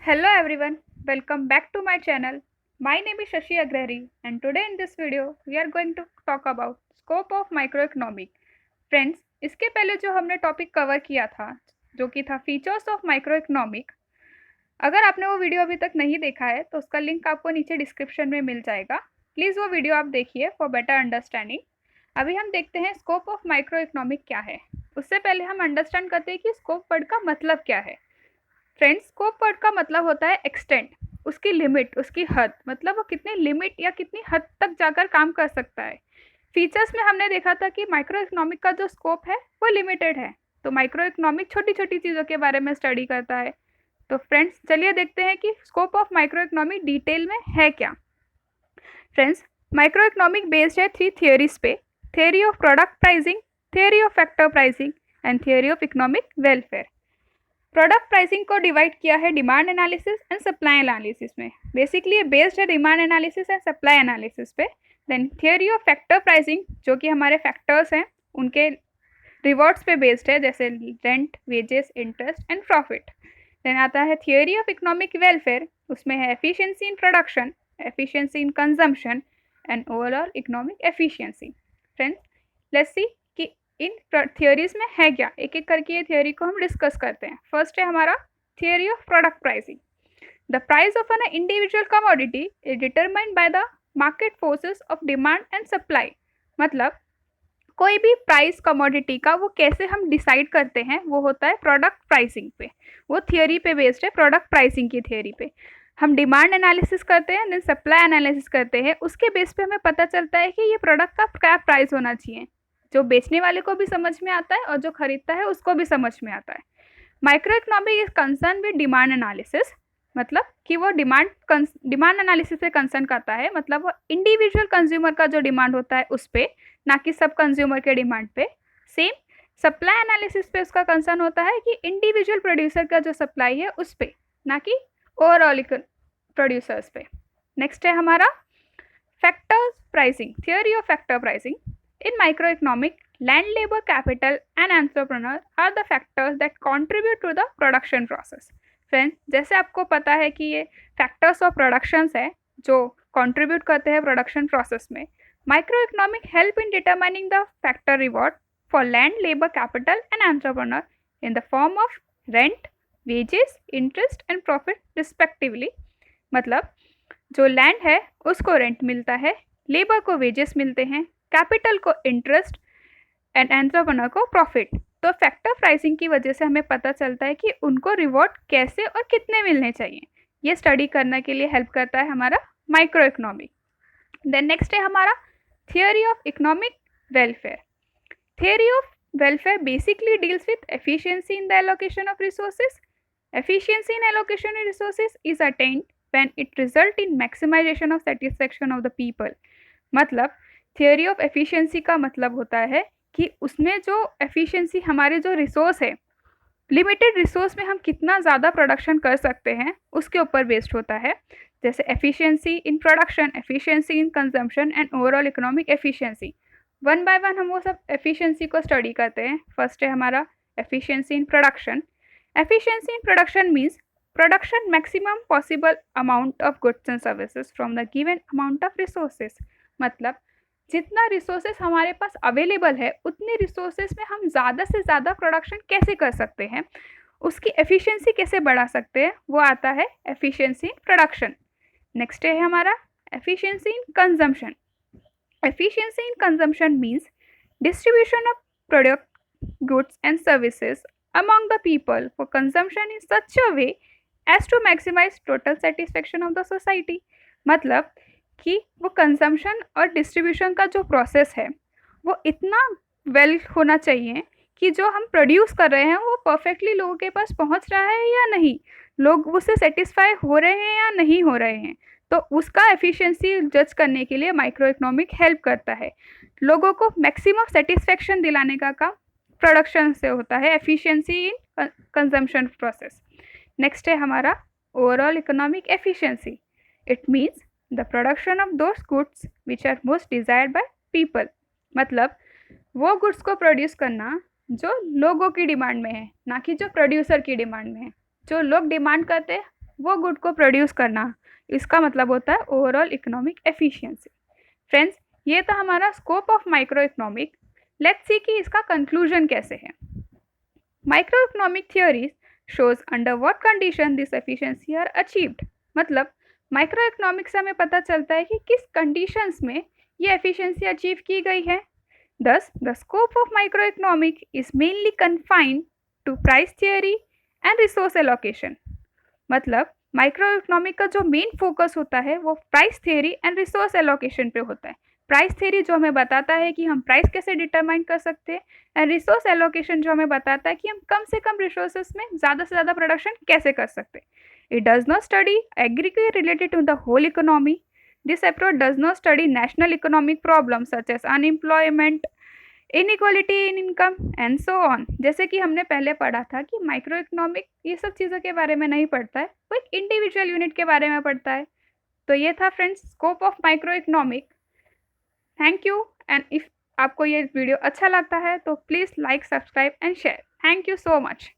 Hello everyone, welcome back to my channel. My name is Shashi Agrari and today in this video we are going to talk about scope of microeconomic. Friends, इसके पहले जो हमने topic cover किया था जो कि था features of microeconomic, अगर आपने वो वीडियो अभी तक नहीं देखा है तो उसका लिंक आपको नीचे डिस्क्रिप्शन में मिल जाएगा। प्लीज़ वो वीडियो आप देखिए फॉर बेटर अंडरस्टैंडिंग। अभी हम देखते हैं स्कोप ऑफ माइक्रोइकोनॉमिक क्या है। उससे पहले हम अंडरस्टैंड करते हैं कि स्कोप वर्ड का मतलब क्या है। फ्रेंड्स, स्कोप वर्ड का मतलब होता है एक्सटेंट, उसकी लिमिट, उसकी हद, मतलब वो कितनी लिमिट या कितनी हद तक जाकर काम कर सकता है। फीचर्स में हमने देखा था कि माइक्रो इकोनॉमिक का जो स्कोप है वो लिमिटेड है, तो माइक्रो इकोनॉमिक छोटी छोटी चीज़ों के बारे में स्टडी करता है। तो फ्रेंड्स चलिए देखते हैं कि scope of micro economic detail में है क्या। फ्रेंड्स, माइक्रो इकोनॉमिक बेस्ड है 3 थियोरीज पे: theory of product pricing, theory of factor pricing and theory of economic welfare. Product pricing को डिवाइड किया है demand analysis and supply analysis में। Basically ये बेस्ड है demand analysis and supply analysis पे। Then theory of factor pricing जो कि हमारे फैक्टर्स हैं उनके रिवॉर्ड्स पे बेस्ड है, जैसे rent, wages, interest and profit. Then आता है थियोरी ऑफ इकोनॉमिक वेलफेयर, उसमें है efficiency in production, efficiency in consumption and overall economic efficiency. Friends, let's see कि इन थियोरीज में है क्या। एक एक करके ये थियोरी को हम डिस्कस करते हैं। फर्स्ट है हमारा theory of product pricing. The price of an individual commodity is determined by the market forces of demand and supply. मतलब कोई भी प्राइस कमोडिटी का वो कैसे हम डिसाइड करते हैं वो होता है प्रोडक्ट प्राइसिंग पे। वो थियोरी पे बेस्ड है, प्रोडक्ट प्राइसिंग की थियोरी पे। हम डिमांड एनालिसिस करते हैं, देन सप्लाई एनालिसिस करते हैं, उसके बेस पे हमें पता चलता है कि ये प्रोडक्ट का क्या प्राइस होना चाहिए, जो बेचने वाले को भी समझ में आता है और जो खरीदता है उसको भी समझ में आता है। Micro economic is concern with demand analysis, मतलब कि वो डिमांड एनालिसिस पे कंसर्न करता है, मतलब वो इंडिविजुअल कंज्यूमर का जो डिमांड होता है उस पर, ना कि सब कंज्यूमर के डिमांड पे। सेम सप्लाई एनालिसिस पे उसका कंसर्न होता है कि इंडिविजुअल प्रोड्यूसर का जो सप्लाई है उस पर, ना कि ओवरऑल प्रोड्यूसर्स पे। नेक्स्ट है हमारा factors pricing, theory of factor pricing. In microeconomic, land, labor, capital, and entrepreneur are the factors that contribute to the production process. Friends, जैसे आपको पता है कि ये factors of productions है जो contribute करते हैं production process में। Microeconomic help in determining the factor reward for land, labor, capital, and entrepreneur in the form of rent, wages, interest, and profit respectively. मतलब जो लैंड है उसको रेंट मिलता है, लेबर को वेजेस मिलते हैं, कैपिटल को इंटरेस्ट एंड एंटरप्रेन्योर को प्रॉफिट। तो फैक्टर प्राइसिंग की वजह से हमें पता चलता है कि उनको रिवॉर्ड कैसे और कितने मिलने चाहिए। ये स्टडी करने के लिए हेल्प करता है हमारा माइक्रो इकोनॉमिक। देन नेक्स्ट है हमारा theory of economic welfare. Theory of welfare basically deals with efficiency in the allocation of resources. Efficiency in allocation of resources is attained when it result in maximization of satisfaction of the people. मतलब theory of efficiency का मतलब होता है कि उसमें जो efficiency, हमारे जो रिसोर्स है, लिमिटेड रिसोर्स में हम कितना ज़्यादा प्रोडक्शन कर सकते हैं उसके ऊपर बेस्ड होता है। जैसे efficiency in production, efficiency in consumption and overall economic efficiency. One by one हम वो सब एफिशिएंसी को स्टडी करते हैं। फर्स्ट है हमारा efficiency in production. Efficiency in production means production maximum possible amount of goods and services from the given amount of resources. मतलब जितना रिसोर्सेज हमारे पास अवेलेबल है उतने रिसोर्सेज में हम ज़्यादा से ज़्यादा प्रोडक्शन कैसे कर सकते हैं, उसकी एफिशिएंसी कैसे बढ़ा सकते हैं, वो आता है एफिशिएंसी इन प्रोडक्शन। नेक्स्ट है हमारा efficiency in consumption. Efficiency in consumption means distribution of product, goods and services among the people for consumption in such a way as to maximize total satisfaction of the society। मतलब कि वो consumption और distribution का जो process है वो इतना well होना चाहिए कि जो हम प्रोड्यूस कर रहे हैं वो परफेक्टली लोगों के पास पहुंच रहा है या नहीं, लोग उससे सेटिस्फाई हो रहे हैं या नहीं हो रहे हैं। तो उसका एफिशिएंसी जज करने के लिए माइक्रो इकोनॉमिक हेल्प करता है। लोगों को मैक्सिमम सेटिस्फेक्शन दिलाने का काम प्रोडक्शन से होता है, efficiency in consumption process. Next है हमारा overall economic efficiency. It means the production of those goods which are most desired by people. मतलब वो गुड्स को प्रोड्यूस करना जो लोगों की डिमांड में है, ना कि जो प्रोड्यूसर की डिमांड में है। जो लोग डिमांड करते हैं वो गुड को प्रोड्यूस करना, इसका मतलब होता है ओवरऑल इकोनॉमिक एफिशिएंसी। फ्रेंड्स, ये था हमारा scope of micro economic. Let's see कि इसका कंक्लूजन कैसे है। Micro economic theories shows under what condition this efficiency are achieved. मतलब माइक्रो इकोनॉमिक से हमें पता चलता है कि किस कंडीशंस में ये एफिशिएंसी अचीव की गई है। Thus, the scope of microeconomic is mainly confined to price theory and resource allocation. मतलब माइक्रो इकोनॉमिक का जो मेन फोकस होता है वो price theory and resource allocation पे होता है। प्राइस थियरी जो हमें बताता है कि हम प्राइस कैसे डिटरमाइन कर सकते हैं, एंड रिसोर्स एलोकेशन जो हमें बताता है कि हम कम से कम रिसोर्सेज में ज़्यादा से ज़्यादा प्रोडक्शन कैसे कर सकते हैं। It does not study aggregate related to the whole economy. This approach does not study national economic problem such as unemployment, inequality in income and so on. जैसे कि हमने पहले पढ़ा था कि माइक्रो इकोनॉमिक ये सब चीज़ों के बारे में नहीं पढ़ता है, वो एक इंडिविजुअल यूनिट के बारे में पढ़ता है। तो ये था friends scope of micro economic. Thank you, and if आपको ये वीडियो अच्छा लगता है तो please like, subscribe and share. Thank you so much.